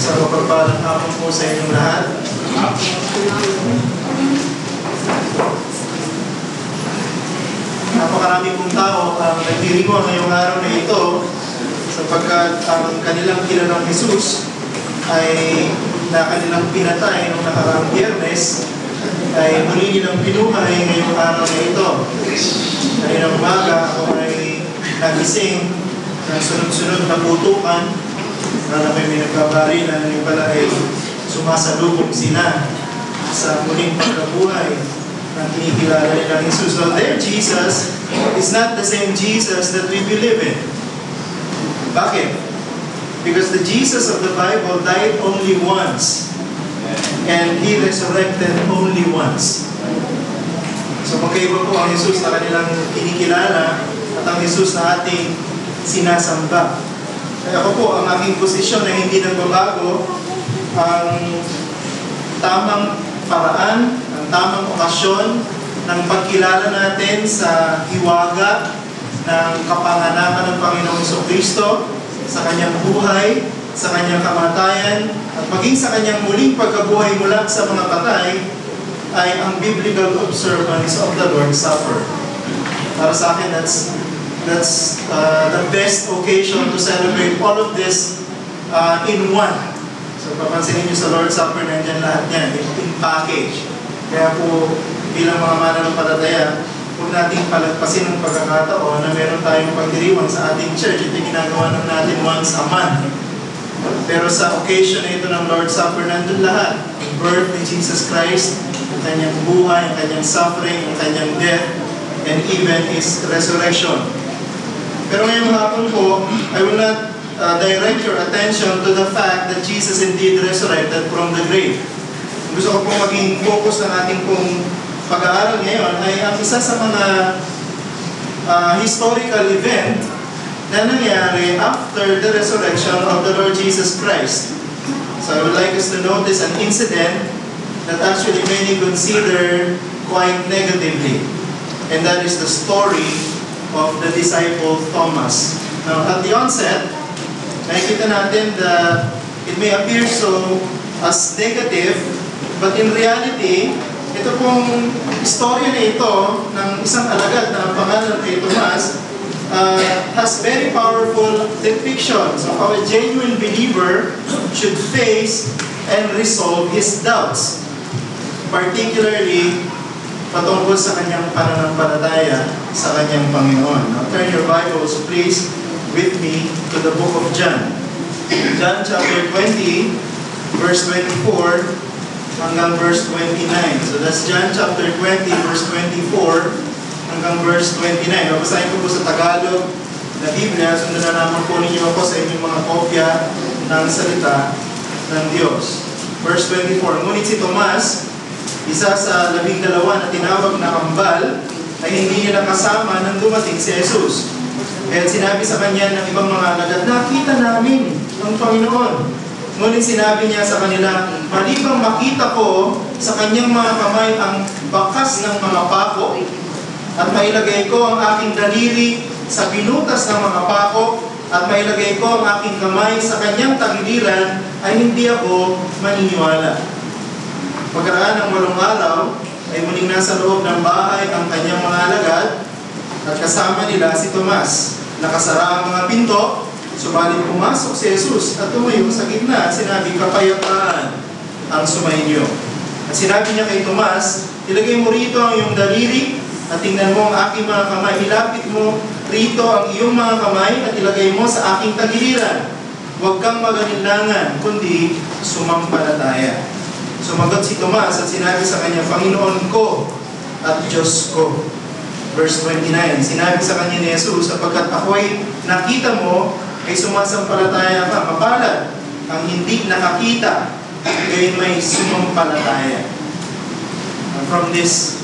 Sa mapagpalang hapon po sa inyong lahat. Napakarami pong tao ang nagdirigo ngayong araw na ito sapagkat ang kanilang kilalang Jesus ay na kanilang pinatay noong nakaraang Biyernes ay muli nilang pinuhay ngayong araw na ito. Ngayong umaga ako ay nagising ng sunod-sunod na putukan na may nagkabarilan yung pala ay sumasalubong sila sa muling pagkabuhay ng kinikilala nilang Jesus. So their Jesus is not the same Jesus that we believe in. Bakit? Because the Jesus of the Bible died only once and He resurrected only once. So magkaiba po ang Jesus na kanilang kinikilala at ang Jesus na ating sinasamba. Kaya ako po, ang aking posisyon ay hindi nagbabago. Ang tamang paraan, ang tamang okasyon ng pagkilala natin sa hiwaga ng kapanganakan ng Panginoong Jesucristo, sa kanyang buhay, sa kanyang kamatayan, at maging sa kanyang muling pagkabuhay mula sa mga patay, ay ang biblical observance of the Lord's Supper. Para sa akin, that's the best occasion to celebrate all of this in one. So papansinin nyo sa Lord's Supper, nandiyan lahat yan, in package. Kaya po, bilang mga mananampalataya, huwag nating palagpasin ang pagkakataon na meron tayong pagdiriwang sa ating church. Ito ginagawa lang natin once a month. Pero sa occasion na ito ng Lord's Supper, nandun lahat. Ang birth ni Jesus Christ, ang kanyang buhay, ang kanyang suffering, ang kanyang death, and even His resurrection. Pero ngayong hapon po, I will not direct your attention to the fact that Jesus indeed resurrected from the grave. Gusto ko pong maging focus ng ating pong pag-aaral ngayon ay ang isa sa mga historical event na nangyari after the resurrection of the Lord Jesus Christ. So I would like us to notice an incident that actually many consider quite negatively. And that is the story of the disciple Thomas. Now, at the onset, nakikita natin that it may appear so as negative, but in reality, ito pong istorya na ito ng isang alagad na ang pangalan kay Tomas has very powerful depictions of how a genuine believer should face and resolve his doubts, particularly patungkol sa kanyang pananampalataya sa kanyang Panginoon. Now, turn your Bibles, please, with me to the book of John. John chapter 20, verse 24, hanggang verse 29. So that's John chapter 20, verse 24, hanggang verse 29. Babasahin ko po sa Tagalog na Biblia. Sundan na naman po ninyo ako sa inyong mga kopya ng salita ng Diyos. Verse 24, ngunit si Tomas, isa sa 12 na tinawag na kambal, ay hindi niya nakasama nang dumating si Jesus. Kaya sinabi sa kanya ng ibang mga alagad, nakita namin ang Panginoon. Ngunit sinabi niya sa kanila, malibang makita ko sa kanyang mga kamay ang bakas ng mga pako, at mailagay ko ang aking daliri sa binutas ng mga pako, at mailagay ko ang aking kamay sa kanyang tagiliran, ay hindi ako maniniwala. Pagkaraan ng 8 araw, ay muling nasa loob ng bahay ang kanyang mga alagad, at kasama nila si Tomas. Nakasara ang mga pinto, subalit pumasok si Jesus at tumayo sa gitna at sinabi, kapayapaan ang sumainyo. At sinabi niya kay Tomas, ilagay mo rito ang iyong daliri at tingnan mo ang aking mga kamay. Ilapit mo rito ang iyong mga kamay at ilagay mo sa aking tagiliran. Huwag kang magalinlangan, kundi sumampalataya. Sumagot si Tomas at sinabi sa kanya, Panginoon ko at Diyos ko. Verse 29, sinabi sa kanya ni Jesus, sapagkat ako'y nakita mo, ay sumasampalataya ka. Mapalad ang hindi nakakita, gayon may sumampalataya. From these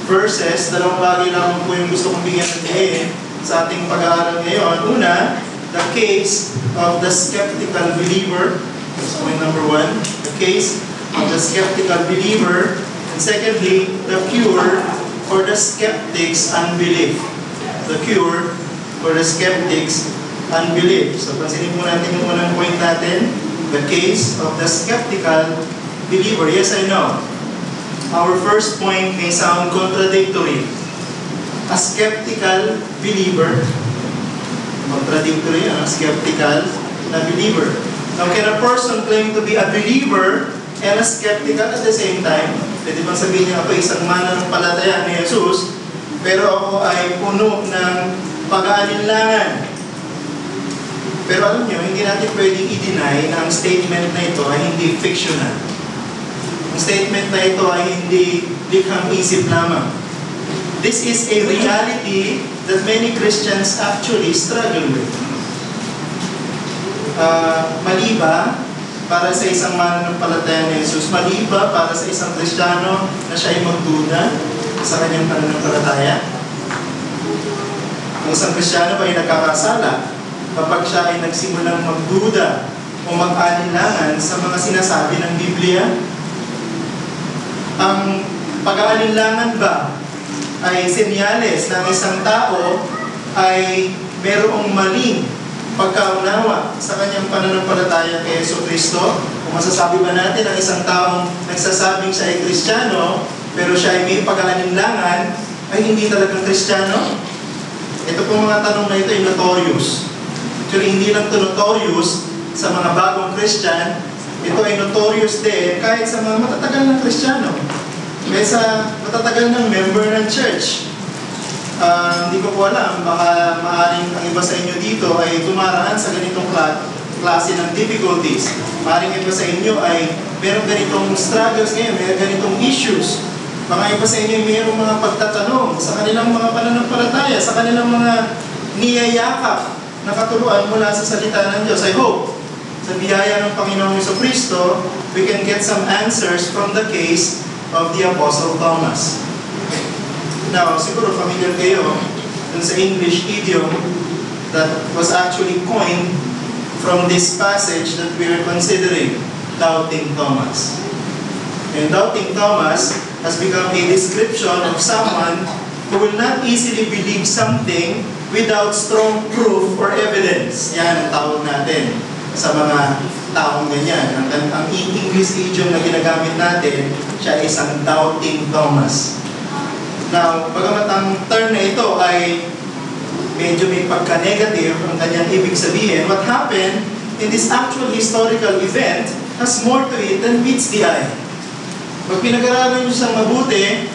verses, 2 bagay lang po yung gusto kong bigyan ng diin sa ating pag-aaral ngayon. Una, the case of the skeptical believer. That's point number 1. The case of the skeptical believer. And secondly, the cure for the skeptic's unbelief. The cure for the skeptic's unbelief. So, pansinin po natin yung unang point natin. the case of the skeptical believer. Yes, I know. Our first point may sound contradictory. A skeptical believer, contradictory, skeptical na believer. Now, can a person claim to be a believer and a skeptical at the same time? Pwede bang sabihin niya, ako isang mananampalataya ni Jesus, pero ako ay puno ng pag-aalinlangan. Pero alam niyo, hindi natin pwedeng i-deny na ang statement na ito ay hindi fictional. Ang statement na ito ay hindi likhang isip lamang. This is a reality that many Christians actually struggle with. Mali ba para sa isang mananampalataya ni Jesus? Mali ba para sa isang Kristiyano na siya ay magduda sa kanyang pananampalataya? Ang isang Kristiyano ba ay nagkakasala kapag siya ay nagsimulang magduda o mag-alinlangan sa mga sinasabi ng Biblia? Ang pag-aalinlangan ba ay senyales ng isang tao ay merong maling pagkaunawa sa kanyang pananampalataya kay Jesucristo? Kung masasabi ba natin ang isang taong nagsasabing siya ay Kristiyano, pero siya ay may pag-aalinlangan, ay hindi talagang Kristiyano? Ito pong mga tanong na ito ay notorious. Actually, hindi lang ito notorious sa mga bagong Christian, ito ay notorious din kahit sa mga matatagal ng Kristiyano. Kahit sa matatagal ng member ng church. Hindi ko po alam, baka maaaring ang iba sa inyo dito ay tumaraan sa ganitong klase ng difficulties. Maaaring iba sa inyo ay merong ganitong struggles ngayon, merong ganitong issues. Baka iba sa inyo ay merong mga pagtatanong sa kanilang mga pananampalataya, sa kanilang mga niyayakap na katuruan mula sa salita ng Diyos. I hope, sa biyaya ng Panginoong Jesucristo, we can get some answers from the case of the Apostle Thomas. Now, siguro familiar kayo dun sa English idiom that was actually coined from this passage that we are considering, doubting Thomas. And doubting Thomas has become a description of someone who will not easily believe something without strong proof or evidence. Yan ang tawag natin sa mga taong ganyan. Ang English idiom na ginagamit natin, siya ay isang doubting Thomas. Now, bagamat ang term na ito ay medyo may pagka-negative ang kanyang ibig sabihin, what happened in this actual historical event has more to it than meets the eye. Pag pinag-aralan nyo siyang mabuti,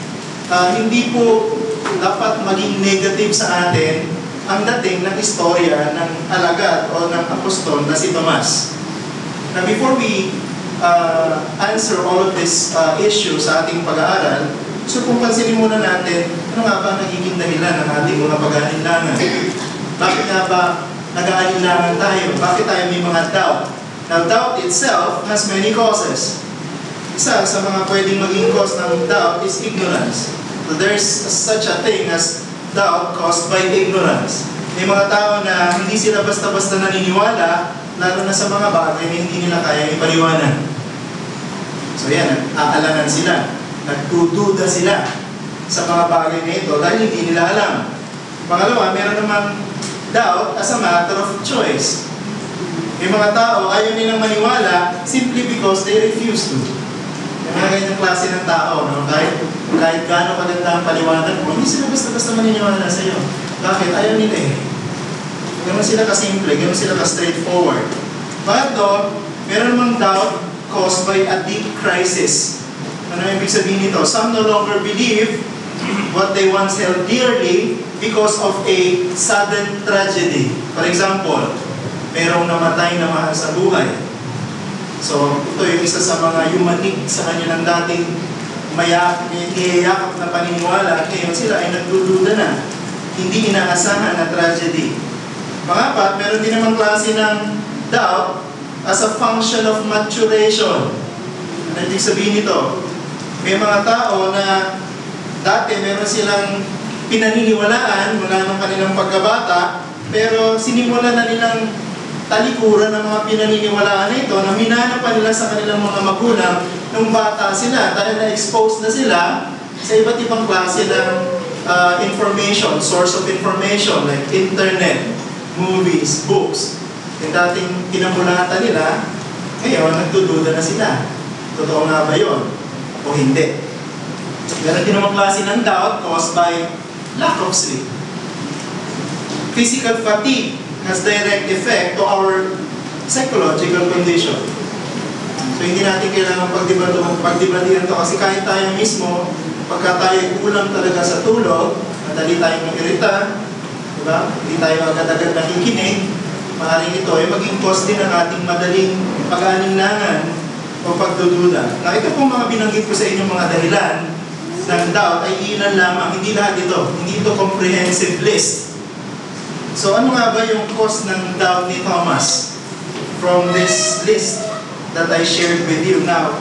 hindi po dapat maging negative sa atin ang dating ng istorya ng alagad o ng apostol na si Tomas. Now, before we answer all of these issues sa ating pag-aaral, so kung pansinin muna natin, ano nga ba nagiging dahilan ng ating mga pag-aalinlangan? Bakit nga ba nag-aalinlangan tayo? Bakit tayo may mga doubt? Now, doubt itself has many causes. Isa sa mga pwedeng maging cause ng doubt is ignorance. So there's such a thing as doubt caused by ignorance. May mga tao na hindi sila basta-basta naniniwala, lalo na sa mga bagay na hindi nila kaya ipaliwanag. So yan, aalangan sila. Nagdududa sila sa mga bagay na ito dahil hindi nila alam. Pangalawa, meron namang doubt as a matter of choice. May mga tao, ayaw nilang maniwala simply because they refuse to. Yung mga ganyang klase ng tao, no? Kahit gaano kaganda ang paliwanag mo, hindi sila basta-basta maniniwala sa iyo. Bakit? Ayaw nila eh. Ganoon sila ka-simple, ganoon sila ka-straightforward. Pangatlo, meron namang doubt caused by a deep crisis. Ano yung ibig sabihin nito? Some no longer believe what they once held dearly because of a sudden tragedy. For example, merong namatay na mahal sa buhay. So, ito yung isa sa mga yumanig sa kanilang dating niyayakap na paniniwala at ngayon sila ay nagdududa na. Hindi inaasahan na tragedy. Pangapat, meron din namang klase ng doubt as a function of maturation. Ano ibig sabihin nito? May mga tao na dati meron silang pinaniniwalaan mula ng kanilang pagkabata, pero sinimulan na nilang talikuran ng mga pinaniniwalaan na ito na minana pa nila sa kanilang mga magulang nung bata sila dahil na-expose na sila sa iba't ibang klase ng information, source of information like internet, movies, books. Yung dating kinamulatan nila, Ngayon, nagdududa na sila. Totoo nga ba yun? O hindi? Meron din namang klase ng doubt caused by lack of sleep. Physical fatigue has direct effect to our psychological condition. So hindi natin kailangan pagdibatihan ito kasi kahit tayo mismo, pagka tayo kulang talaga sa tulog, madali tayong mag-irita, diba? Hindi tayo agad-agad nakikinig, maaaring ito ay maging cause din ng ating madaling pag-aninlangan o pagdududa. Na ito pong mga binanggit ko sa inyong mga dahilan ng doubt ay ilan lamang, hindi lahat ito, hindi ito comprehensive list. So ano nga ba yung cause ng doubt ni Thomas from this list that I shared with you? Now,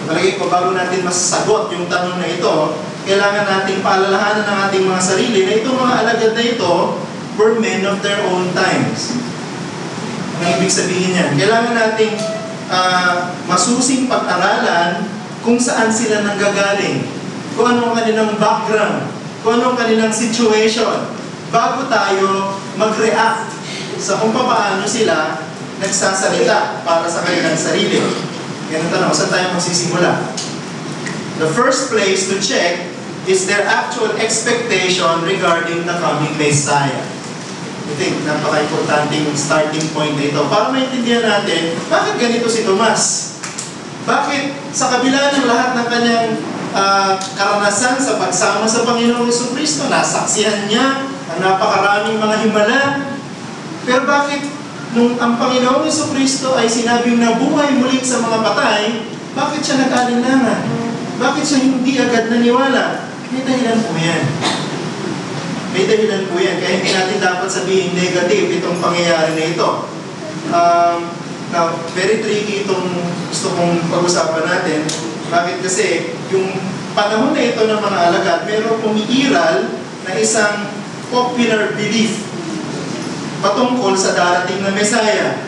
palagay ko bago natin masasagot yung tanong na ito, kailangan nating paalalahanan ng ating mga sarili na itong mga alagad na ito were men of their own times. Ang ibig sabihin niyan, kailangan nating masusing pag-aralan kung saan sila nanggagaling, kung anong kanilang background, kung anong kanilang situation, bago tayo mag-react sa kung paano sila nagsasalita para sa kanilang sarili. Yan ang tanong, saan tayo magsisimula? The first place to check is their actual expectation regarding the coming Messiah. I think napaka-importanting starting point na ito para maintindihan natin bakit ganito si Tomas. Bakit sa kabila ng lahat ng kanyang karanasan sa pagsama sa Panginoong Jesucristo, nasaksihan niya ang napakaraming mga himala. Pero bakit nung ang Panginoong Jesucristo ay sinabing nabuhay muli sa mga patay, bakit siya nag-alinlangan? Bakit siya hindi agad naniwala? May dahilan po yan. May dahilan po yan. Kaya hindi natin dapat sabihin negative itong pangyayari na ito. Now, very tricky itong gusto kong pag-usapan natin. Bakit? Kasi yung panahon na ito ng mga alagad, mayroong umiiral na isang popular belief patungkol sa darating na Messiah.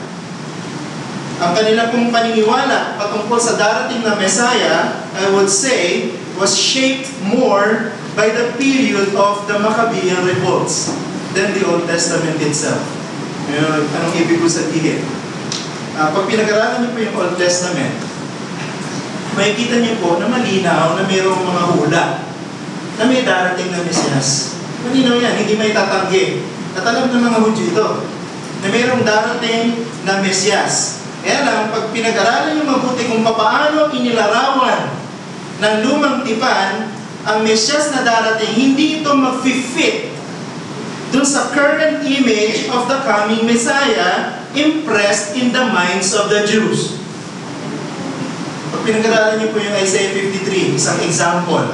Ang kanila pong paniniwala patungkol sa darating na Messiah, I would say, was shaped more by the period of the Maccabean revolts than the Old Testament itself. Anong ibig ko sabihin? Pag pinag-aralan niyo po yung Old Testament, makikita niyo po na malinaw na mayroong mga hula na may darating na Mesiyas. Malinaw yan, hindi may tatanggi. At alam ng mga Hudyo ito, na mayroong darating na Mesiyas. Kaya lang, pag pinag-aralan niyo mabuti kung paano inilarawan ng lumang tipan, ang Mesiyas na darating, hindi ito mag-fit dun sa current image of the coming Messiah impressed in the minds of the Jews. Pag pinag-aralan niyo po yung Isaiah 53, isang example.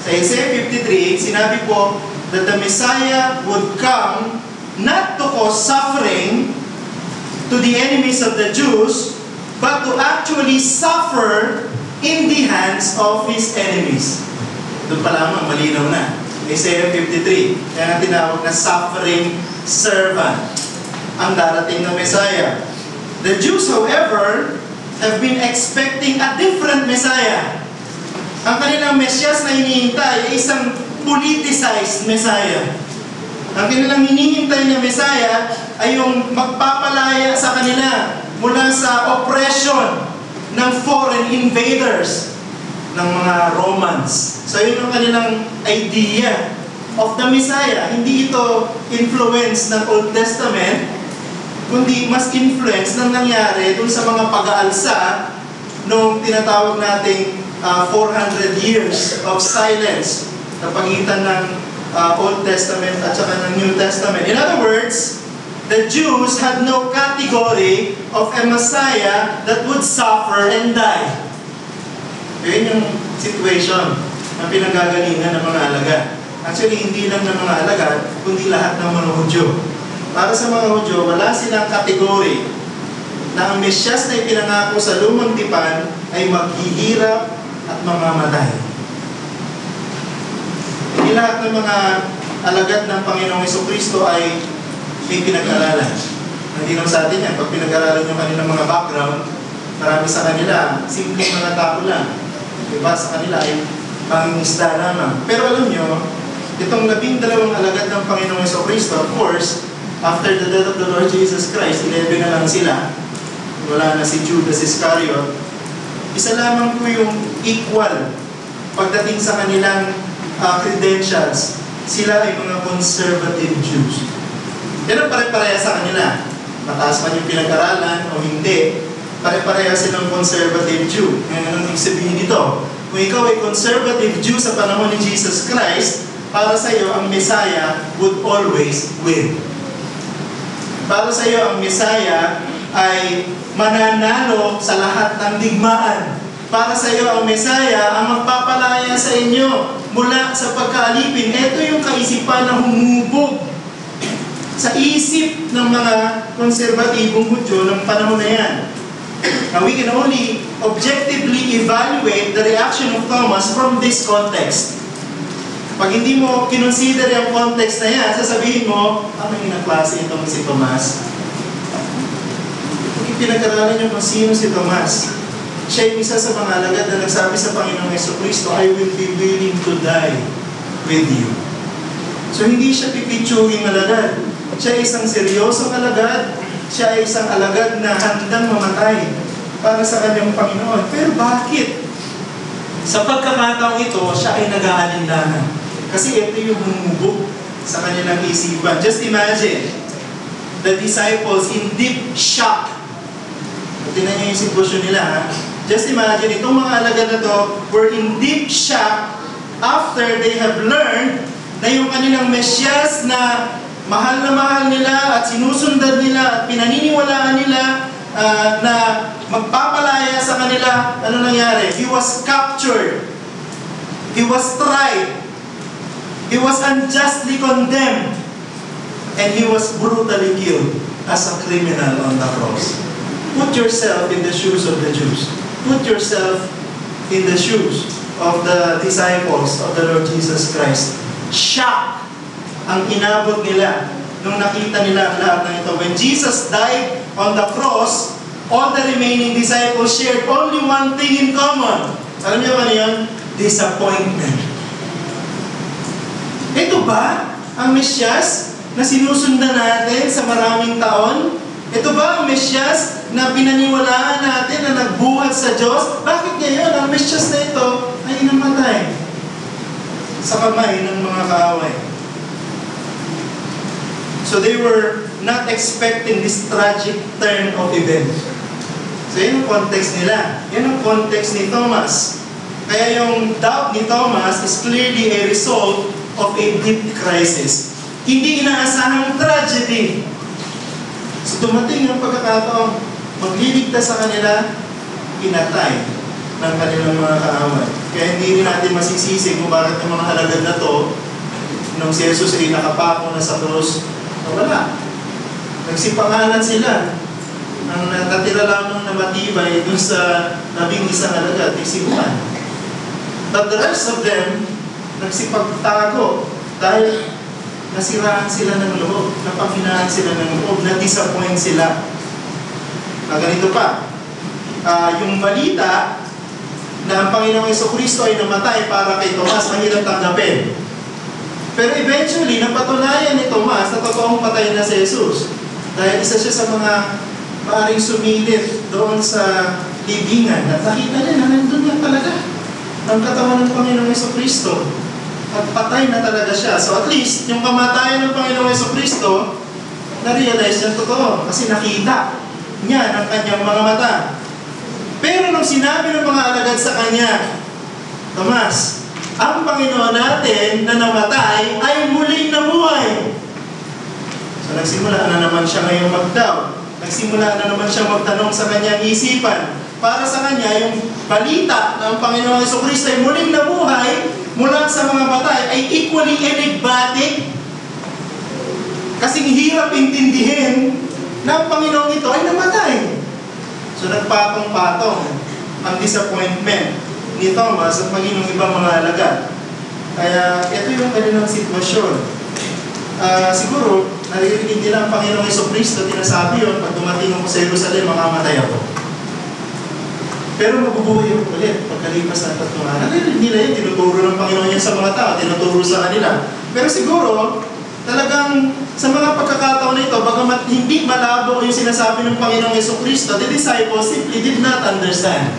Sa Isaiah 53, sinabi po that the Messiah would come not to cause suffering to the enemies of the Jews, but to actually suffer in the hands of his enemies. Doon pa lamang, malinaw na. Isaiah 53, kaya nga tinawag na suffering servant ang darating na Messiah. The Jews, however, have been expecting a different Messiah. Ang kanilang Mesiyas na hinihintay ay isang politicized Messiah. Ang kanilang hinihintay na Messiah ay yung magpapalaya sa kanila mula sa oppression ng foreign invaders, ng mga Romans. So yun ang kanilang idea of the Messiah. Hindi ito influence ng Old Testament, kundi mas influence ng nangyari dun sa mga pag-aalsa nung tinatawag nating 400 years of silence na pagitan ng Old Testament at saka ng New Testament. In other words, the Jews had no category of a Messiah that would suffer and die. Yun yung situation na pinanggagalingan ng mga alagad. Actually, hindi lang ng mga alagad, kundi lahat ng mga Hudyo. Para sa mga Hudyo, wala silang kategory na ang Mesiyas na ipinangako sa lumang tipan ay maghihirap at mamamatay. Hindi lahat ng mga alagad ng Panginoong Jesucristo ay may pinag-aralan. Hindi lang sa atin yan. Pag pinag-aralan yung kanilang mga background, marami sa kanila, simpleng mga tao lang. Diba? Sa kanila ay mangingisda lamang. Pero alam nyo, itong 12 alagad ng Panginoong Jesucristo, of course, after the death of the Lord Jesus Christ, 11 na lang sila. wala na si Judas Iscariot, isa lamang po yung equal pagdating sa kanilang credentials. Sila ay mga conservative Jews. Yan ang pare-pareha sa kanila. Mataas man yung pinag-aralan o hindi, pare-pareha silang conservative Jew. Ngayon, anong ibig sabihin nito? Kung ikaw ay conservative Jew sa panahon ni Jesus Christ, para sa iyo ang Messiah would always win. Para sa iyo ang Messiah ay mananalo sa lahat ng digmaan. Para sa iyo ang Messiah ang magpapalaya sa inyo mula sa pagkaalipin. Ito yung kaisipan na humubog sa isip ng mga konserbatibong Hudyo ng panahon na yan. Now, we can only objectively evaluate the reaction of Thomas from this context. Pag hindi mo kinonsider yung context na yan, sasabihin mo, may inaklase itong si Tomas. Kung pinag-aralan nyo kung sino si Tomas, siya yung isa sa mga alagad na nagsabi sa Panginoong Jesucristo, I will be willing to die with you. So, hindi siya pipitsuring alagad. Siya ay isang seryosong alagad. Siya ay isang alagad na handang mamatay para sa kanyang Panginoon. Pero bakit? Sa pagkakataong ito, siya ay nag-aalinlangan. Kasi ito yung humubog sa kanilang isipan. Just imagine, the disciples in deep shock. Tingnan niyo yung sitwasyon nila, ha? Just imagine, itong mga alagad na to were in deep shock after they have learned na yung kanilang Mesyas na mahal nila at sinusundan nila at pinaniniwalaan nila na magpapalaya sa kanila. Ano nangyari? He was captured. He was tried. He was unjustly condemned. And he was brutally killed as a criminal on the cross. Put yourself in the shoes of the Jews. Put yourself in the shoes of the disciples of the Lord Jesus Christ. Shock ang inabot nila nung nakita nila ang lahat ng ito. When Jesus died on the cross, all the remaining disciples shared only one thing in common. Alam niyo ba yun? Disappointment. Ito ba ang Mesyas na sinusundan natin sa maraming taon? Ito ba ang Mesyas na pinaniwalaan natin na nagbuhat sa Diyos? Bakit ngayon ang Mesyas na ito ay namatay sa kamay ng mga kaaway? So they were not expecting this tragic turn of events. So yan ang context nila. Yan ang context ni Thomas. Kaya yung doubt ni Thomas is clearly a result of a deep crisis. Hindi inaasahang tragedy. So dumating ang pagkakataon, magliligtas sa kanila, pinatay ng kanilang mga kaaway. Kaya hindi rin natin masisisi kung bakit ang mga halagad na to, nung si Jesus ay nakapako na sa krus, wala. Nagsipangalan sila. Ang natira lamang na matibay dun sa 11 alagad, ay si Juan. But the rest of them, nagsipagtago dahil nasiraan sila ng loob, napanghinaan sila ng loob, na-disappoint sila. Ganito pa, yung balita na ang Panginoong Jesucristo ay namatay para kay Tomas, mahirap tanggapin. Pero eventually, napatunayan ni Tomas na totoong patay na si Jesus. Dahil isa siya sa mga maaaring sumilip doon sa libingan at nakita niya na nandun lang talaga ang katawan ng Panginoong Jesucristo. At patay na talaga siya. So at least, yung kamatayan ng Panginoong Jesucristo, na-realize niya totoo. Kasi nakita niya ng kanyang mga mata. Pero nung sinabi ng mga alagad sa kanya, Tomas, ang Panginoon natin na namatay ay muling nabuhay. So nagsimula na naman siya ngayong mag-doubt. Nagsimula na naman siya magtanong sa kanyang isipan. Para sa kanya, yung balita ng Panginoong Jesucristo ay muling nabuhay mula sa mga patay ay equally enigmatic. Kasing hirap intindihin na ang Panginoong ito ay namatay. So nagpatong-patong ang disappointment ni Thomas at maging ng ibang mga alagad. Kaya ito yung kanilang sitwasyon. Siguro, naririnig nila ang Panginoong Jesucristo, tinasabi yun, pag dumating ako sa Jerusalem, makamatay ako. Pero mabubuhay ako ulit pagkalipas ng 3 araw. Naririnig nila yun, tinuturo ng Panginoon yan sa mga tao, tinuturo sa kanila. Pero siguro, talagang sa mga pagkakataon na ito, bagamat hindi malabo yung sinasabi ng Panginoong Jesucristo, the disciples simply did not understand.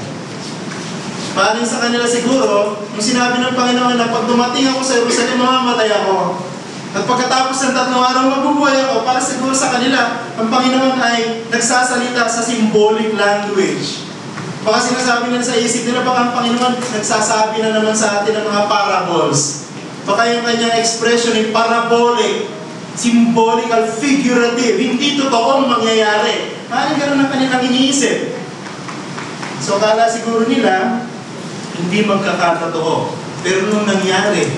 Paling sa kanila siguro, yung sinabi ng Panginoon na pag dumating ako sa Jerusalem, mamamatay ako. At pagkatapos ng 3 araw, mabubuhay ako. Para siguro sa kanila, ang Panginoon ay nagsasalita sa symbolic language. Baka sinasabi nila sa isip nila, baka ang Panginoon nagsasabi na naman sa atin ng mga parables. Baka yung kanyang expression ay parabolic, symbolical, figurative, hindi totoong mangyayari. Parang gano'n ang kanilang iniisip. So kala siguro nila, hindi magkakatotoo. Pero nung nangyari,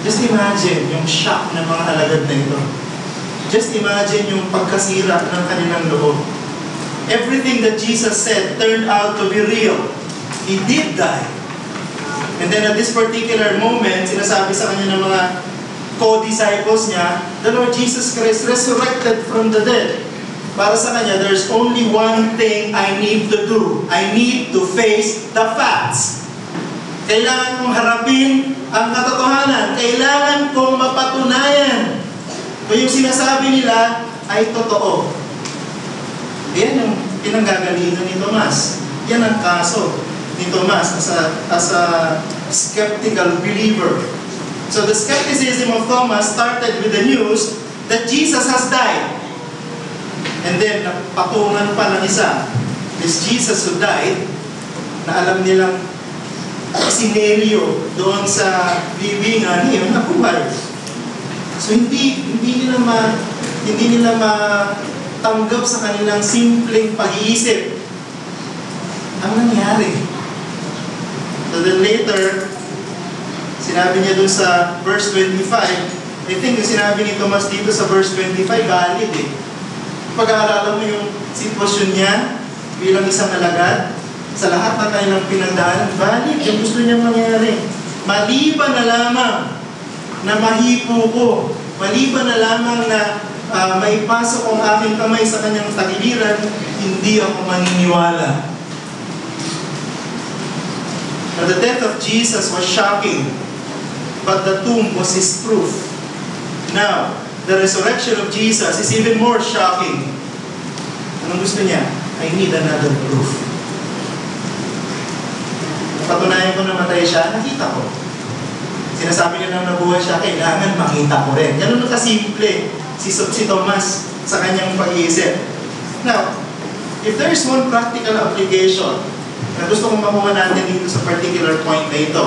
just imagine yung shock ng mga alagad na ito. Just imagine yung pagkasira ng kanilang loob. Everything that Jesus said turned out to be real. He did die. And then at this particular moment, sinasabi sa kanya ng mga co-disciples niya, the Lord Jesus Christ resurrected from the dead. Para sa kanya, there's only one thing I need to do. I need to face the facts. Kailangan kong harapin ang katotohanan. Kailangan kong mapatunayan kung yung sinasabi nila ay totoo. Yan yung pinanggagalingan ni Tomas. Yan ang kaso ni Tomas as a skeptical believer. So the skepticism of Thomas started with the news that Jesus has died. And then, patungan pa ng isa, this Jesus who died, na alam nilang sinelyo doon sa bibingan, yun, nabuhay. So hindi nila matanggap sa kanilang simpleng pag-iisip ang nangyari. So then later, sinabi niya doon sa verse 25, I think yung sinabi ni Thomas dito sa verse 25, valid eh. Pag-aaralan mo yung sitwasyon niya bilang isang alagad, sa lahat ng kanilang pinagdaanan, valid yung gusto niyang mangyari. Maliban na lamang na mahipo ko, maliban na lamang na maipasok ang aking kamay sa kanyang tagiliran, hindi ako maniniwala. Now, the death of Jesus was shocking, but the tomb was his proof. Now, the resurrection of Jesus is even more shocking. Anong gusto niya? I need another proof. Patunayan ko na matay siya, nakita ko. Sinasabi niya nang nabuhay siya, kailangan makita ko rin. Ganun na kasimple si Thomas sa kanyang pag-iisip. Now, if there is one practical application na gusto kong makuha natin dito sa particular point na ito,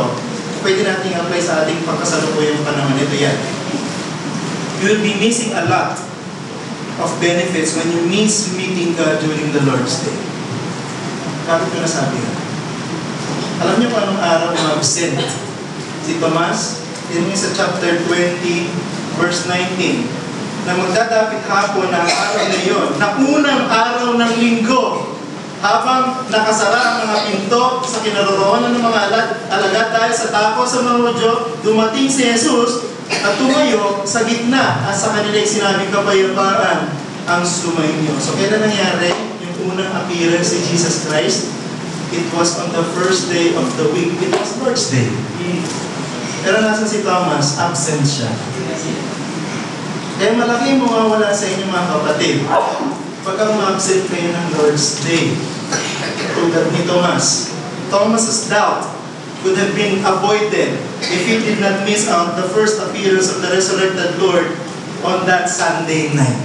pwede natin apply sa ating pagkasalukuyang panahon. Ito yan. You will be missing a lot of benefits when you miss meeting God during the Lord's Day. Bakit ko nasabi yan? Alam niyo kung anong araw ma-absent si Tomas? Yan yung sa chapter 20, verse 19. Na magdadapit hapon na ang araw na yun, na unang araw ng linggo, habang nakasara ang mga pinto sa kinaroroonan ng mga alagad dahil sa takot sa mga Hudyo, dumating si Jesus at tumayo sa gitna at sa kanila sinabi, kapayapaan ang sumainyo. So kailan nangyari yung unang appearance ni Jesus Christ? It was on the first day of the week. It was Lord's Day. Pero nasa si Thomas, absent siya. Kaya malaki mawawala sa inyo mga kapatid pag ang ma-absent kayo ng Lord's Day. Tulad ni Thomas. Thomas's doubt could have been avoided if he did not miss out the first appearance of the resurrected Lord on that Sunday night.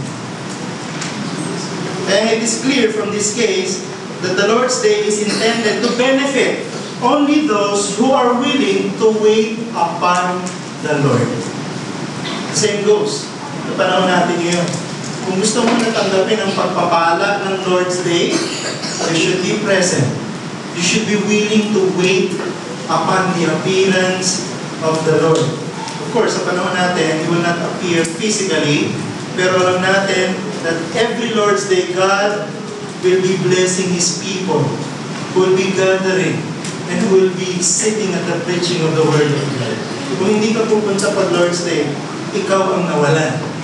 And it is clear from this case that the Lord's Day is intended to benefit only those who are willing to wait upon the Lord. The same goes sa panahon natin ngayon. Kung gusto mo natanggapin ang pagpapala ng Lord's Day, you should be present. You should be willing to wait upon the appearance of the Lord. Of course, sa panahon natin, He will not appear physically, pero alam natin that every Lord's Day, God will be blessing His people, who will be gathering, and who will be sitting at the preaching of the Word of God. Kung hindi ka pupunta pag Lord's Day, ikaw ang nawalan.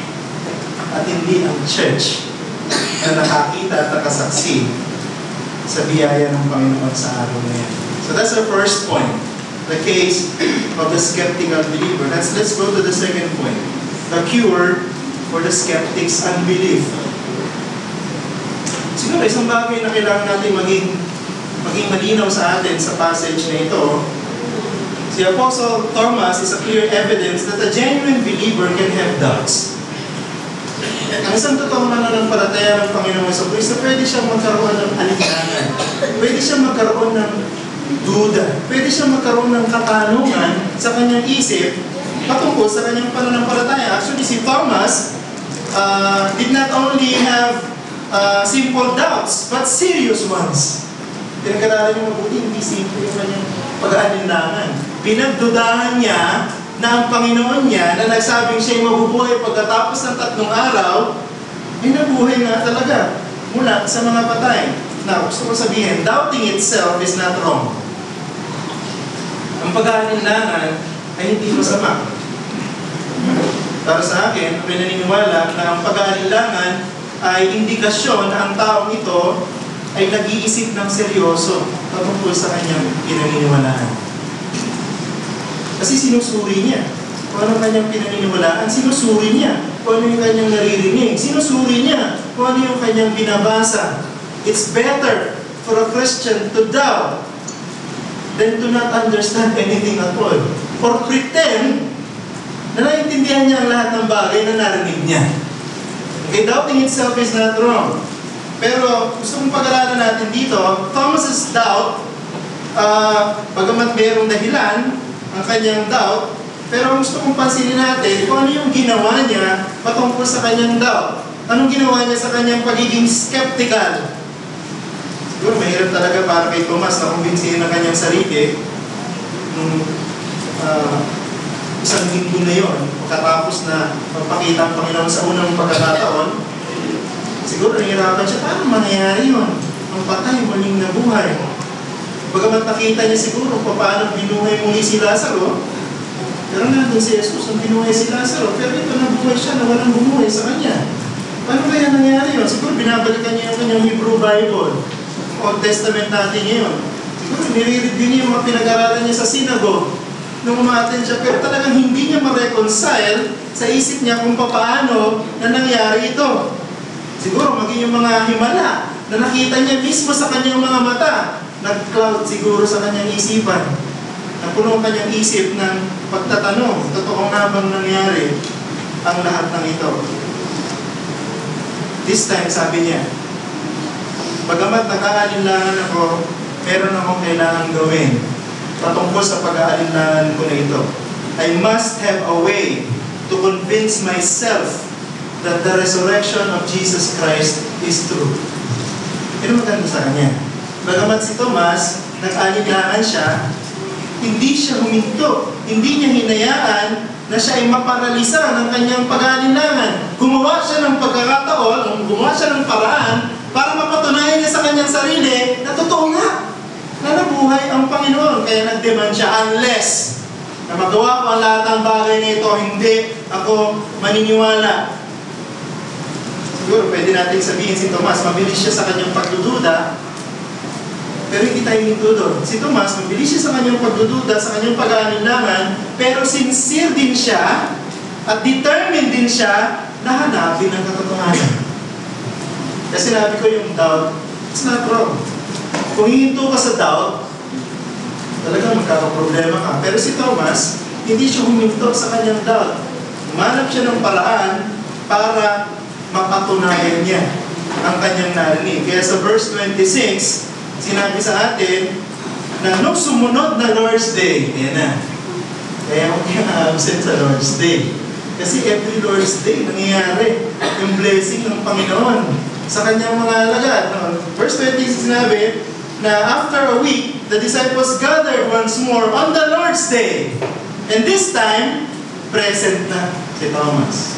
At hindi ang church na nakakita at nakasaksi sa biyaya ng Panginoon sa araw na yan. So that's our first point, the case of the skeptical believer. Let's go to the second point. the cure for the skeptic's unbelief. Siguro isang bagay na kailangan natin maging malinaw sa atin sa passage na ito, si Apostle Thomas is a clear evidence that a genuine believer can have doubts. Ang isang totoong mananampalataya ng Panginoong Jesucristo, pwede siyang magkaroon ng alinlangan, pwede siyang magkaroon ng duda, pwede siyang magkaroon ng katanungan sa kanyang isip patungkol sa kanyang pananampalataya. Actually, si Thomas did not only have simple doubts, but serious ones. Pinag-aralan niyo mabuti, hindi simple yung kanyang pag-aalinlangan. Pinagdudahan niya na ang Panginoon niya, na nagsabing siya'y mabubuhay pagkatapos ng 3 araw, ay nabuhay nga talaga mula sa mga patay. Now, gusto ko sabihin, doubting itself is not wrong. Ang pag-aalinlangan ay hindi masama. Para sa akin, may naniniwala na ang pag-aalinlangan ay indikasyon na ang taong ito ay nag-iisip ng seryoso patungkol sa kanyang pinaniniwalaan. Kasi sinusuri niya kung ano kanyang pinaniniwalaan, sinusuri niya kung ano yung kanyang naririnig, sinusuri niya kung ano yung kanyang binabasa. It's better for a Christian to doubt than to not understand anything at all. Or pretend na naiintindihan niya ang lahat ng bagay na narinig niya. Okay, doubting itself is not wrong. Pero gusto kong pag-aralan natin dito, Thomas's doubt, bagamat mayroong dahilan ang kanyang doubt, pero gusto kong pansinin natin kung ano yung ginawa niya patungkol sa kanyang doubt. Anong ginawa niya sa kanyang pagiging skeptical? Siguro mahirap talaga para kay Thomas na kumbinsihin ang kanyang sarili nung isang linggo na yon, pagkatapos na magpakita ang Panginoon sa unang pagkakataon. Siguro nahihirapan siya, paano mangyayari yun? Ang patay, muling nabuhay. Bagamat nakita niya siguro kung paano binuhay muli si Lazaro, pero nandun si Jesus nung binuhay si Lazaro, pero ito nabuhay siya na walang bumuhay sa kanya. Paano kaya nangyari yun? Siguro binabalikan niya yung kanyang Hebrew Bible, Old Testament natin ngayon. Siguro nire-review niya yung mga pinag-aralan niya sa synagogue nung umaten siya, pero talagang hindi niya ma-reconcile sa isip niya kung paano na nangyari ito. Siguro maging yung mga himala na nakita niya mismo sa kanyang mga mata, nag-cloud siguro sa kanyang isipan. Napuno ang kanyang isip ng pagtatanong, totoo nga bang nangyari ang lahat ng ito? This time, sabi niya, bagamat nakaalinlangan ako, meron akong kailangan gawin patungkol sa pag-aalinlangan ko na ito. I must have a way to convince myself that the resurrection of Jesus Christ is true. Pero maganda sa kanya. Bagamat si Thomas, nag-alinlangan siya, hindi siya huminto. Hindi niya hinayaan na siya ay maparalisa ng kanyang pag-aalinlangan. Gumawa siya ng pagkakataon, gumawa siya ng paraan para mapatunayan niya sa kanyang sarili na totoo nga na nabuhay ang Panginoon. Kaya nag-demand siya, unless na magawa ko ang lahat ng bagay na ito, hindi ako maniniwala. Siguro pwede natin sabihin si Tomas, mabilis siya sa kanyang pagdududa, pero hindi tayo hinto. Si Tomas, mabilis siya sa kanyang pagdududa, sa kanyang pag-aalinlangan, pero sincere din siya at determined din siya na hanapin ang katotohanan. Kasi sinabi ko yung doubt, it's not wrong. Kung hihinto ka sa doubt, talagang magkakaproblema ka. Pero si Thomas, hindi siya huminto sa kanyang doubt. Umanap siya ng paraan para mapatunayan niya ang kanyang narinig. Kaya sa verse 26, sinabi sa atin na nung sumunod na Lord's Day, yan na. Kaya huwag kang absent sa Lord's Day. Kasi every Lord's Day, nangyayari yung blessing ng Panginoon sa kanyang mga alagad. Verse 26 sinabi na after a week, the disciples gathered once more on the Lord's Day. And this time, present na si Thomas.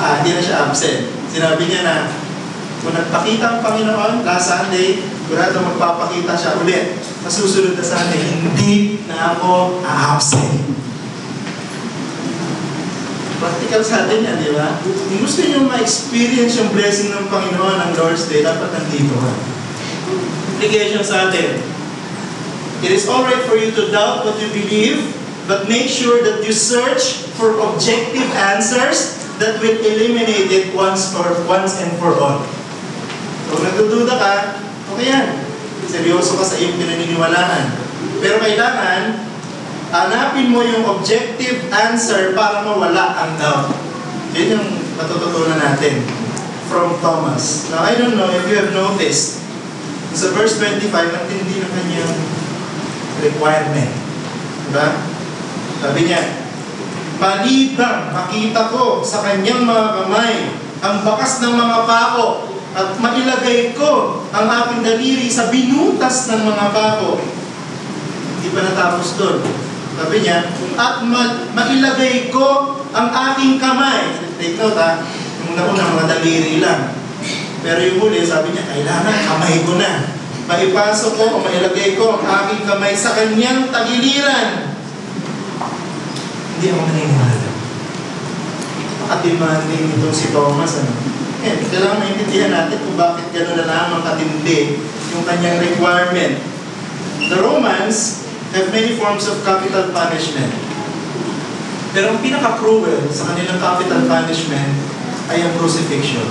Hindi na siya absent. Sinabi niya na kung nagpakita ang Panginoon last Sunday, sigurado magpapakita siya ulit. Masusunod na Sunday, hindi na ako absent. Practical sa atin yan, di ba? Kung gusto niyo ma-experience yung blessing ng Panginoon ng Lord's Day, dapat nandito ka. Application sa atin. It is alright for you to doubt what you believe, but make sure that you search for objective answers that will eliminate it once and for all. So, kung nagdududa ka, okay yan. Seryoso ka sa iyong pinaniniwalaan. Pero kailangan, hanapin mo yung objective answer para mawala ang doubt. Yun yung matututunan natin from Thomas. Now, I don't know if you have noticed, sa verse 25, ang tindi ng kanyang requirement. Diba? Sabi niya, malibang makita ko sa kanyang mga kamay ang bakas ng mga pako at mailagay ko ang aking daliri sa binutas ng mga pako. Hindi pa natapos doon. Sabi niya, at mailagay ko ang aking kamay. Take note ha, yung naunang mga daliri lang. Pero yung huli, sabi niya, kailangan kamay ko na. Maipasok ko o mailagay ko ang aking kamay sa kanyang tagiliran. Hindi ako naniniwala. Napaka-demanding itong si Thomas. Kailangan maintindihan natin kung bakit gano'n na lamang katindi yung kanyang requirement. The Romans have many forms of capital punishment. Pero ang pinaka-cruel sa kanilang capital punishment ay ang crucifixion.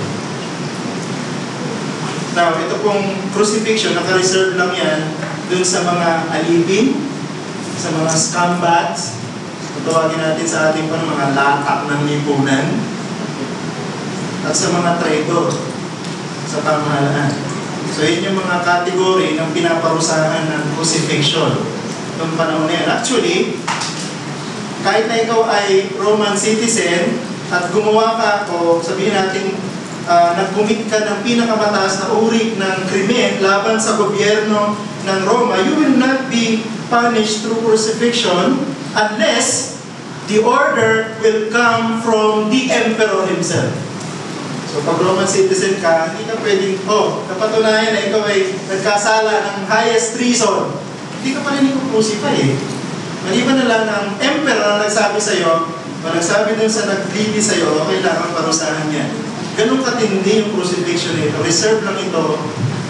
Now, ito pong crucifixion, naka-reserve lang yan dun sa mga alipin, sa mga scumbags, tawagin natin sa ating mga latak ng lipunan, at sa mga traidor sa pamahalaan. So, yun yung mga kategory ng pinaparusahan ng crucifixion noong panahon na yan. Actually, kahit na ikaw ay Roman citizen at gumawa ka o sabihin natin nag-commit ka ng pinakamataas na uri ng krimen laban sa gobyerno ng Roma, you will not be punished through crucifixion unless the order will come from the emperor himself. So pag Roman citizen ka, hindi ka pwedeng, napatunayan na ikaw ay nagkasala ng highest treason. Hindi ka pa rin i-crucify eh. Maliban na lang ng emperor na nagsabi sa'yo, o nagsabi dun sa naglili sa'yo, kailangan parusahan niya. Ganun katindi yung crucifixion nito. Reserve lang ito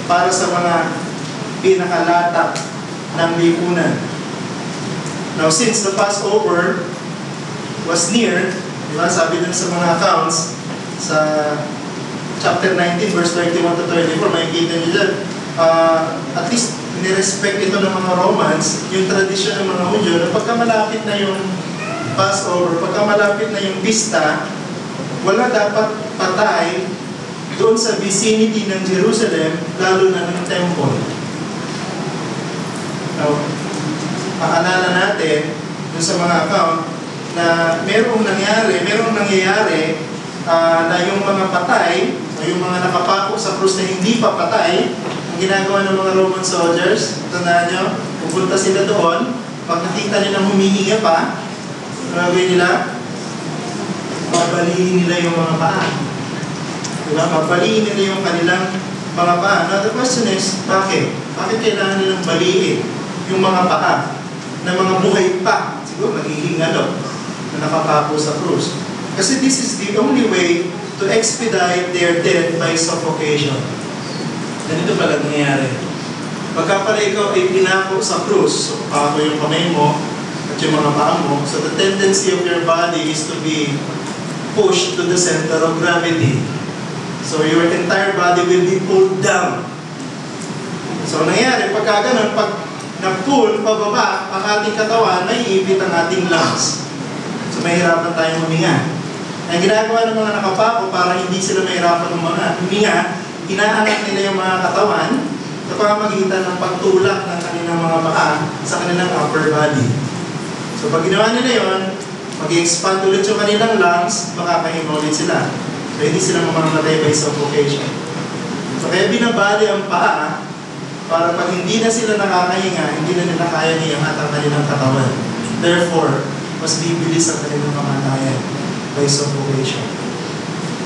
para sa mga pinakalatak ng lipunan. Now, since the Passover was near, diba, sabi dun sa mga accounts, sa chapter 19, verse 31 to 34, makikita niyo dyan, at least nirespect ito ng mga Romans, yung tradisyon ng mga Hudyo, na pagka malapit na yung Passover, pagka malapit na yung Pista, wala dapat patay doon sa vicinity ng Jerusalem, lalo na ng temple. Now, paalala natin doon sa mga account na merong nangyayari na yung mga patay, o yung mga nakapako sa krus na hindi pa patay, ang ginagawa ng mga Roman soldiers, tandaan nyo, pupunta sila doon, pag nakita nila humihinga pa, gagawin nila, babalihin nila yung mga paa. Diba? Babalihin nila yung kanilang mga paa. Now the question is, bakit? Bakit kailangan nilang balihin yung mga paa na mga buhay pa? Siguro maghihingalo na nakapako sa krus. Kasi this is the only way to expedite their death by suffocation. Ganito pala nangyayari. Pagka pala ikaw ay pinako sa krus, so pako yung kamay mo at yung mga paa mo, so the tendency of your body is to be pushed to the center of gravity. So your entire body will be pulled down. So nangyayari, pagka ganun, pag nag-pull pababa ang ating katawan, may ipit ang ating lungs. So mahirapan tayong huminga. Ang ginagawa ng mga nakapako para hindi sila mahirapan huminga, inaangat nila yung mga katawan sa pamamagitan ng pagtulak ng kanilang mga paa sa kanilang upper body. So pag ginawa nila yon, mag-expand ulit yung kanilang lungs, makakahinga ulit sila. So hindi sila mamamatay by suffocation. So kaya binabali ang paa para pag hindi na sila nakakahinga, hindi na nila kaya niyangat ang kanilang katawan. Therefore, mas bibilis ang kanilang kamatayan by suffocation.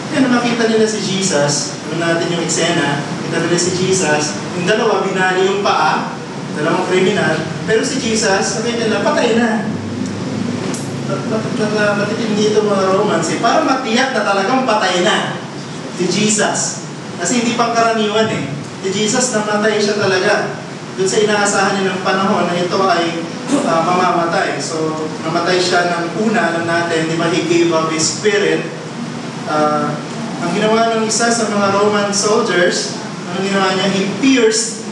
Kaya nung nakita nila si Jesus, ano natin yung eksena, kita nila si Jesus, yung dalawa binali yung paa, dalawang kriminal, pero si Jesus, sabi nila, patay na. Matitindi ito mga Romans para matiyak na talagang patay na si Jesus. Kasi hindi pang karaniwan Si Jesus namatay siya talaga. doon sa inaasahan nilang panahon na ito ay mamamatay. So, namatay siya ng una, alam natin, di ba, he gave up his spirit. Ang ginawa ng isa sa mga Roman soldiers, ang ginawa niya, he pierced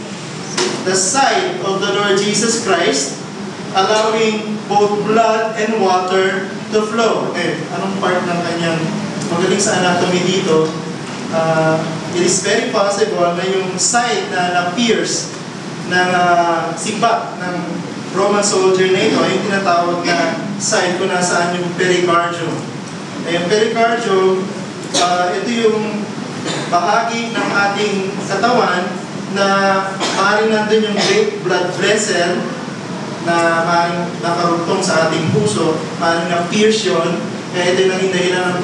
the side of the Lord Jesus Christ, allowing both blood and water to flow. Anong part ng kanyang magaling sa anatomy dito? It is very possible na yung side na na-pierce ng sibat ng Roman soldier na ito ay tinatawag na side kung nasaan yung pericardium. Yung pericardium, ito yung bahagi ng ating katawan na maaaring nandun yung great blood vessel na maaaring nakarugtong sa ating puso, maaaring na-pierce yun, kaya ito yung naging dahilan ng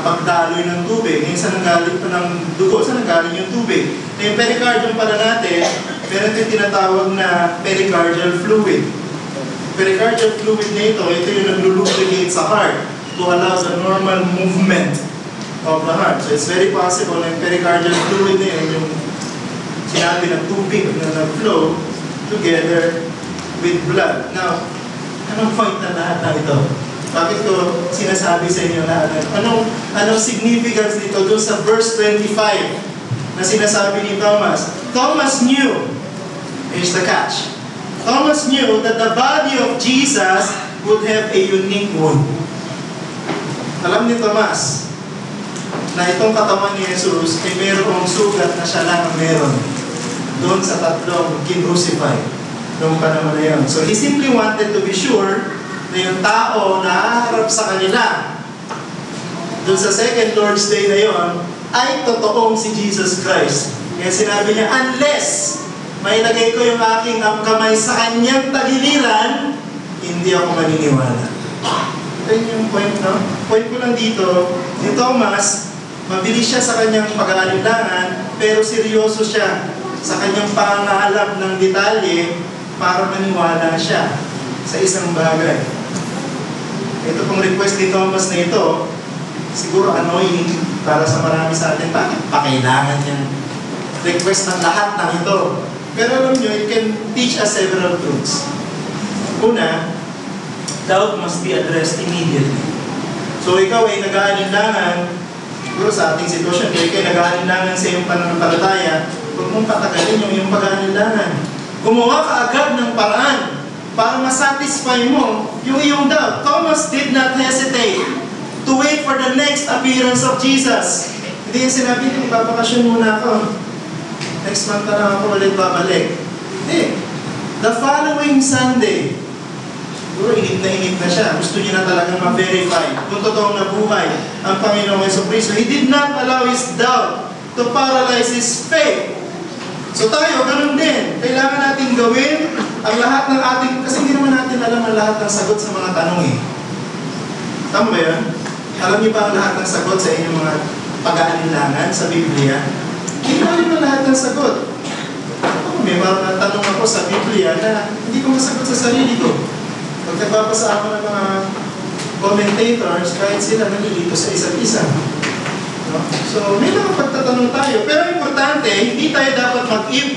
pagdaloy ng tubig. Ngayon, saan nanggaling pa ng dugo? Saan nanggaling yung tubig? Yung pericardium pala natin, meron ito yung tinatawag na pericardial fluid. Pericardial fluid na ito yung naglulubricate sa heart to allow the normal movement of the heart. So it's very possible na yung pericardial fluid na yun, yung sinabi ng tubig na nag-flow together with blood. Now, anong point na lahat na ito? Bakit ko sinasabi sa inyo lahat? Anong significance dito doon sa verse 25 na sinasabi ni Thomas? Thomas knew, here's the catch, Thomas knew that the body of Jesus would have a unique wound. Alam ni Thomas na itong katawan ni Jesus ay mayroong sugat na siya lang ang meron doon sa tatlong kinrucify noong panahon na yun. So he simply wanted to be sure na yung tao na haharap sa kanila doon sa second Lord's Day na yon ay totoong si Jesus Christ. Kaya sinabi niya, unless may lagay ko yung aking kamay sa kanyang tagiliran, hindi ako maniniwala. Ito yung point, no? Point ko lang dito, si Thomas, mabilis siya sa kanyang pag-aalinlangan, pero seryoso siya sa kanyang pangangalap ng detalye para maniwala siya sa isang bagay. Ito pong request ni Thomas na ito, siguro annoying para sa marami sa atin. Bakit pa kailangan yung request ng lahat ng ito? Pero alam nyo, it can teach us several truths. Una, doubt must be addressed immediately. So ikaw ay nag-aalinlangan, siguro sa ating sitwasyon, kaya ikaw ay nag-aalinlangan sa iyong pananampalataya, huwag mong patagalin yung iyong pag-aalinlangan. Gumawa ka agad ng paraan para masatisfy mo yung iyong doubt. Thomas did not hesitate to wait for the next appearance of Jesus. Hindi yung sinabi, magbabakasyon muna ako. Next month na lang ako ulit babalik. Hindi. The following Sunday, siguro inip na siya. Gusto niya na talagang ma-verify kung totoong nabuhay ang Panginoong Jesucristo. He did not allow his doubt to paralyze his faith. So tayo, ganun din. Kailangan natin gawin ang lahat ng ating, kasi hindi naman natin alam ang lahat ng sagot sa mga tanong eh. Tama ba yan? Alam niyo ba ang lahat ng sagot sa inyong mga pag-aalinlangan sa Biblia? Hindi naman naman lahat ng sagot. May mga tanong ako sa Biblia na hindi ko masagot sa sarili ko. Pag nagbabasa ako ng mga commentators, kahit sila nalilito sa isa't isa. No? So, may mga pagtatanong tayo. Pero importante, hindi tayo dapat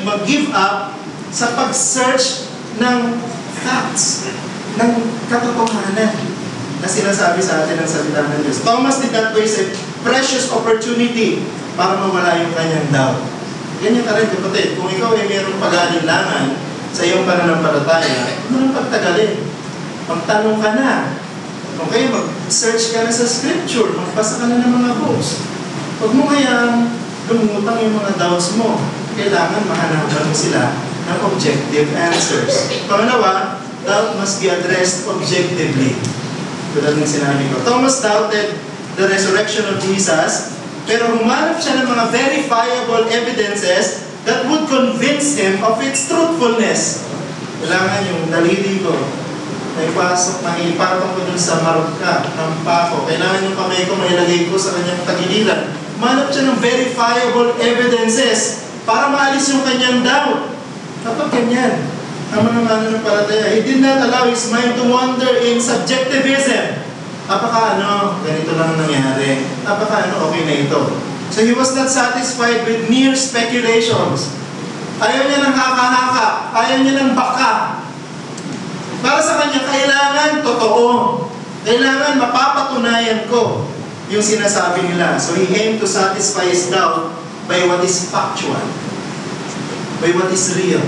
mag-give up sa pag-search ng facts, ng katotohanan na sinasabi sa atin ng salita ng Diyos. Thomas did not waste a precious opportunity para mawala yung kanyang doubt. Ganyan ka rin, kapatid. Kung ikaw ay mayroong pag-aalinlangan sa iyong pananampalataya, huwag mo nang pagtagalin. Magtanong ka na. Okay, mag-search ka na sa scripture, magbasa ka na ng mga books. Huwag mo kayang lumutang yung mga doubts mo. Kailangan mahanapan mo sila ng objective answers. Pangalawa, doubt must be addressed objectively. Tulad ng sinabi ko. Thomas doubted the resurrection of Jesus, pero humanap siya ng mga verifiable evidences that would convince him of its truthfulness. Kailangan yung daliri ko, ipatong ko dun sa marka ng pako. Kailangan yung kamay ko mailagay ko sa kanyang tagiliran. Humanap siya ng verifiable evidences para maalis yung kanyang doubt. Kapag ganyan, ang mga mananampalataya, he did not allow his mind to wander in subjectivism. Ganito lang nangyari. Okay na ito. So he was not satisfied with mere speculations. Ayaw niya ng haka-haka. Ayaw niya ng baka. Para sa kanya, kailangan totoo. Kailangan mapapatunayan ko yung sinasabi nila. So he aimed to satisfy his doubt by what is factual, by what is real,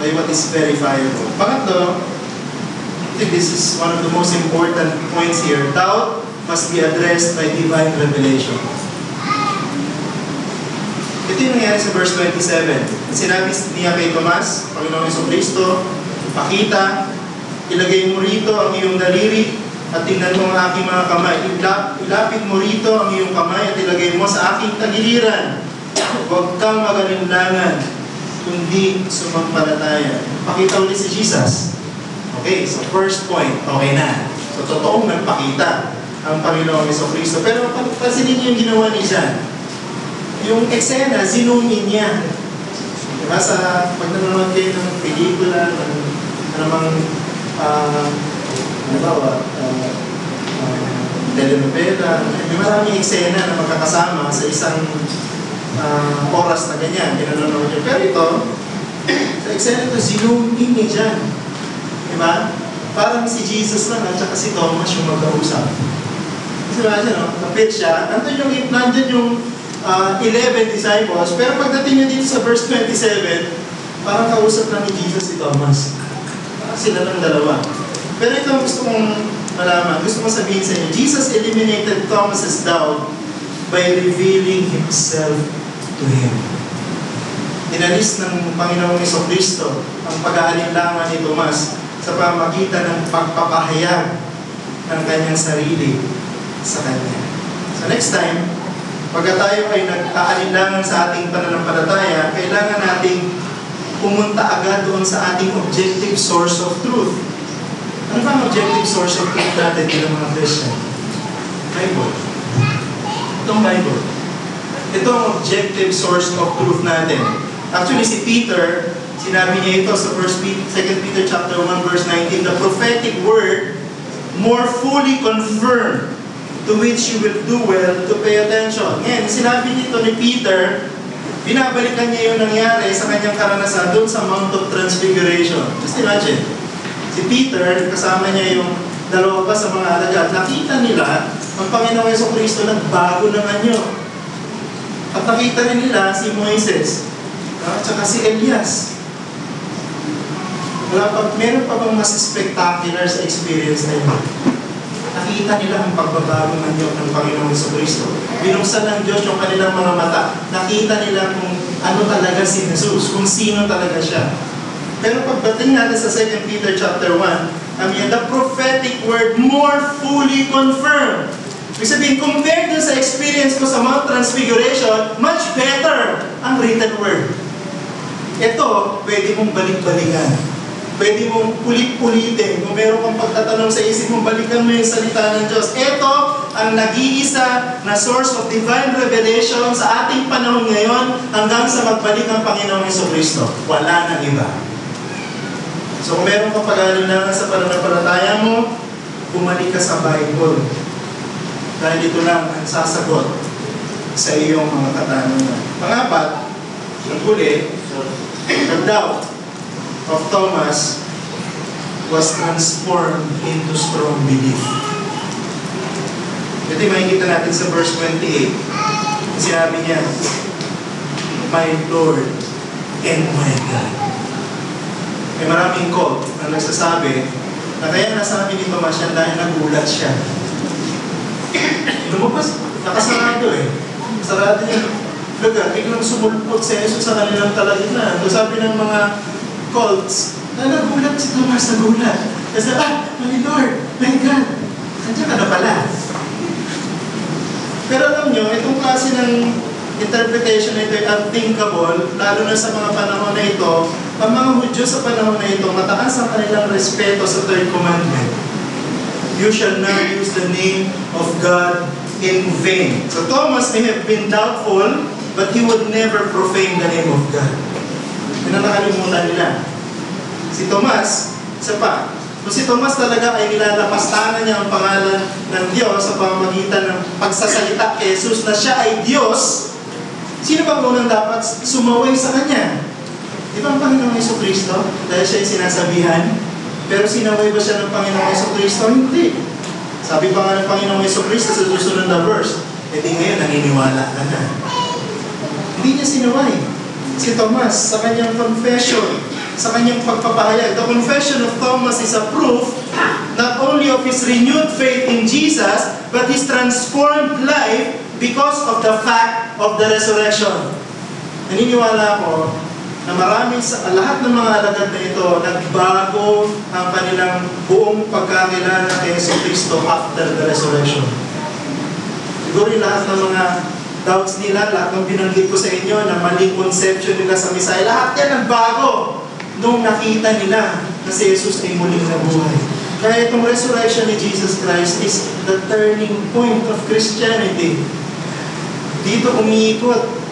by what is verifiable. Pangatlo, I think this is one of the most important points here. Doubt must be addressed by divine revelation. Ito yung nangyari sa verse 27. Sinabi niya kay Tomas, Panginoong Jesucristo, pakita, ilagay mo rito ang iyong daliri at tingnan mo ang aking mga kamay. Ilapit mo rito ang iyong kamay at ilagay mo sa aking tagiliran. Huwag kang magalinlangan, kundi sumampalataya. Pakita ulit si Jesus. Okay, so first point, okay na. So totoong nagpakita ang Panginoong Jesucristo. Pero pansinin niyo yung ginawa ni John. Yung eksena, zinumin niya. Diba sa pag nanonood kayo ng pelikula, anumang telenovela, may maraming eksena na magkakasama sa isang oras na ganyan, pinanonood niyo. Pero ito, sa eksena ito, zinumin niya dyan. Diba? Parang si Jesus lang at saka si Thomas yung magkausap. Kasi ba siya, no? Kapit siya, nandun yung 11 disciples, pero pagdating nyo dito sa verse 27, parang kausap lang ni Jesus si Thomas. Sila ng dalawa. Pero ito ang gusto kong malaman, gusto kong sabihin sa inyo, Jesus eliminated Thomas's doubt by revealing Himself to him. Inalis ng Panginoong Jesucristo ang pag-aalinlangan ni Tomas sa pamagitan ng pagpapahayag ng kanyang sarili sa kanya. So next time, pagka tayo ay nag-aalinlangan sa ating pananampalataya, kailangan nating pumunta agad doon sa ating objective source of truth. Ano ba ang objective source of truth natin bilang mga Christian? Bible. Itong Bible. Ito ang objective source of truth natin. Actually, si Peter, sinabi niya ito sa 2 Peter chapter 1 verse 19, the prophetic word more fully confirmed, to which you will do well to pay attention. Ngayon, sinabi nito ni Peter, binabalikan niya yung nangyari sa kanyang karanasan doon sa Mount of Transfiguration. Just imagine, si Peter, kasama niya yung dalawa pa sa mga alagad, nakita nila ang Panginoong Jesucristo nagbago ng anyo. At nakita rin nila si Moises, at saka si Elias. Meron pa bang mas spectacular sa experience na yun? Nakita nila ang pagbabago ng Diyos ng Panginoong Jesucristo. Binuksan ng Diyos yung kanilang mga mata. Nakita nila kung ano talaga si Jesus, kung sino talaga siya. Pero pagdating natin sa 2 Peter chapter 1, the prophetic word more fully confirmed. Ibig sabihin, compared dun sa experience ko sa Mount Transfiguration, much better ang written word. Ito, pwede mong balik-balikan. Pwede mong pulit-pulitin. Kung meron kang pagtatanong sa isip mo, balikan mo yung salita ng Diyos. Ito ang nag-iisa na source of divine revelation sa ating panahon ngayon hanggang sa magbalik ang Panginoong Jesucristo. Wala nang iba. So kung meron kang pag-aalinlangan sa pananampalataya mo, bumalik ka sa Bible. Dahil ito lang ang sasagot sa iyong mga katanungan. Pangapat, ang huli, the doubt of Thomas was transformed into strong belief. Ito yung makikita natin sa verse 28. Sinabi niya, my Lord and my God. May maraming quote na nagsasabi na kaya nasabi ni Thomas yan dahil nagulat siya. Lumabas, nakasarado Sarado niya. Baga, biglang sumulpot si Jesus sa kanilang talagina. So sabi ng mga cults, na nagulat si Thomas, nagulat. Kasi, my Lord, my God, nandiyan ka na pala. Pero alam nyo, itong klase ng interpretation na ito ay unthinkable, lalo na sa mga panahon na ito. Ang mga Hudyo sa panahon na ito, mataas ang kanilang respeto sa third commandment. You shall not use the name of God in vain. So Thomas may have been doubtful, but he would never profane the name of God. Yun ang nakalimutan nila. Si Tomas, isa pa. Kung si Tomas talaga ay nilalapastangan niya ang pangalan ng Diyos sa pamamagitan ng pagsasalita kay Jesus na siya ay Diyos, Sino ba unang dapat sumaway sa Kanya? Di ba ang Panginoong Jesucristo? Dahil siya yung sinasabihan. Pero sinaway ba siya ng Panginoong Jesucristo? Hindi. Sabi pa nga ng Panginoong Jesucristo sa susunod na verse, di ngayon naniniwala ka na. Hindi niya sinaway. Si Thomas, sa kanyang confession, sa kanyang pagpapahayag, the confession of Thomas is a proof not only of his renewed faith in Jesus, but his transformed life because of the fact of the resurrection. Naniniwala ako na lahat ng mga alagad na ito, nagbago ang kanilang buong pagkakilala kay Jesucristo after the resurrection. Siguro yung lahat ng mga doubts nila, lahat ng binanggit ko sa inyo na maling conception nila sa Messiah, lahat yan nagbago nung nakita nila na si Jesus ay muling nabuhay. Kaya itong resurrection ni Jesus Christ is the turning point of Christianity. Dito umiikot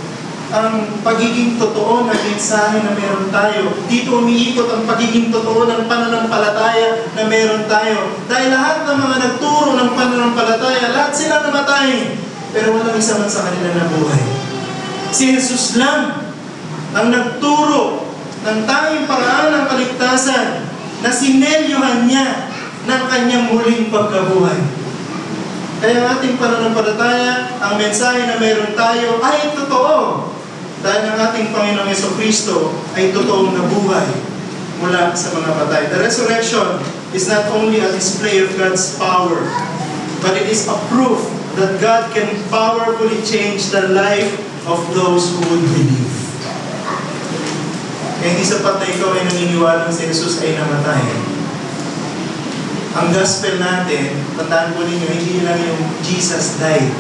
ang pagiging totoo ng mensahe na meron tayo. Dito umiikot ang pagiging totoo ng pananampalataya na meron tayo. Dahil lahat ng mga nagturo ng pananampalataya, lahat sila namatay. Pero walang isa man sa kanila na buhay. Si Jesus lang ang nagturo ng tanging paraan ng kaligtasan na sinelyohan niya ng kanyang muling pagkabuhay. Kaya ang ating pananampalataya, ang mensahe na meron tayo ay totoo. Dahil ang ating Panginoong Jesucristo ay totoong nabuhay mula sa mga patay. The resurrection is not only a display of God's power, but it is a proof that God can powerfully change the life of those who would believe. Kaya hindi sapat na ikaw ay naniniwala si Jesus ay namatay. Ang gospel natin, tandaan po ninyo, hindi lang yung Jesus died.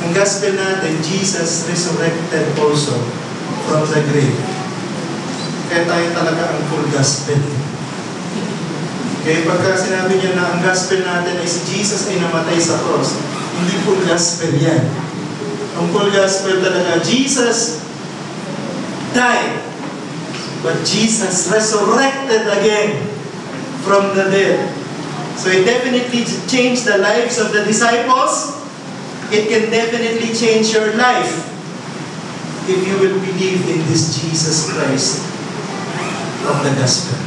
Ang gospel natin, Jesus resurrected also from the grave. Kaya tayo talaga ang full gospel. Kaya pagka sinabi niya na ang gospel natin ay si Jesus ay namatay sa cross, hindi full gospel yan. Ang full gospel talaga, Jesus died, but Jesus resurrected again from the dead. So it definitely changed the lives of the disciples. It can definitely change your life if you will believe in this Jesus Christ of the gospel.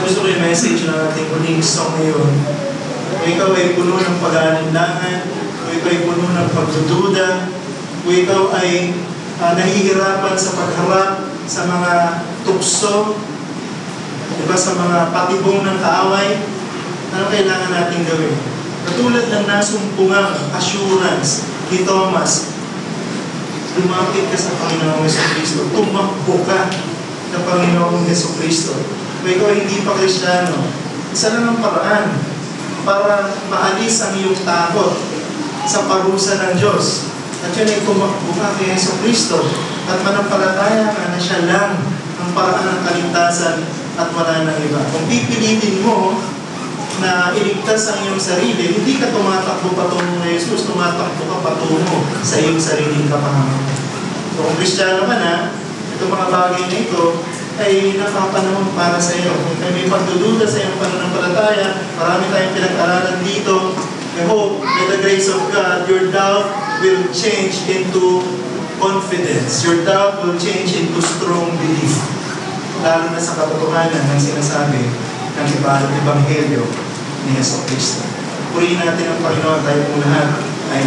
Gusto ko yung message na ating muling song ngayon. Kung ikaw ay puno ng pag-aalinlangan, kung ikaw ay puno ng pagdududa, kung ikaw ay nahihirapan sa pagharap sa mga tukso, diba, sa mga patibong ng kaaway, ano kailangan natin gawin? Katulad ng nasumpungang assurance ni Thomas, lumapit ka sa Panginoong Jesucristo, tumakbo ka sa Panginoong Jesucristo. Kung ikaw hindi pa Kristiyano, isa lang ang paraan para maalis ang iyong takot sa parusa ng Diyos. At yun ay tumakbo ka kay Jesucristo at manampalataya ka na siya lang ang paraan ng kaligtasan at wala nang iba. Kung pipilitin mo na iligtas ang iyong sarili, hindi ka tumatakbo patungo na Jesus, tumatakbo ka patungo sa iyong sariling kapahamakan. So kung Kristiyano ka na, itong mga bagay na ito ay nakapanahon para sa iyo. Kung may pagdududa sa iyong pananampalataya, marami tayong pinag-aralan dito. I hope, by the grace of God, your doubt will change into confidence. Your doubt will change into strong belief. Lalo na sa katotohanan ng sinasabi ng Ebanghelyo ni Jesucristo. Purihin natin ang Panginoon tayo po lahat ay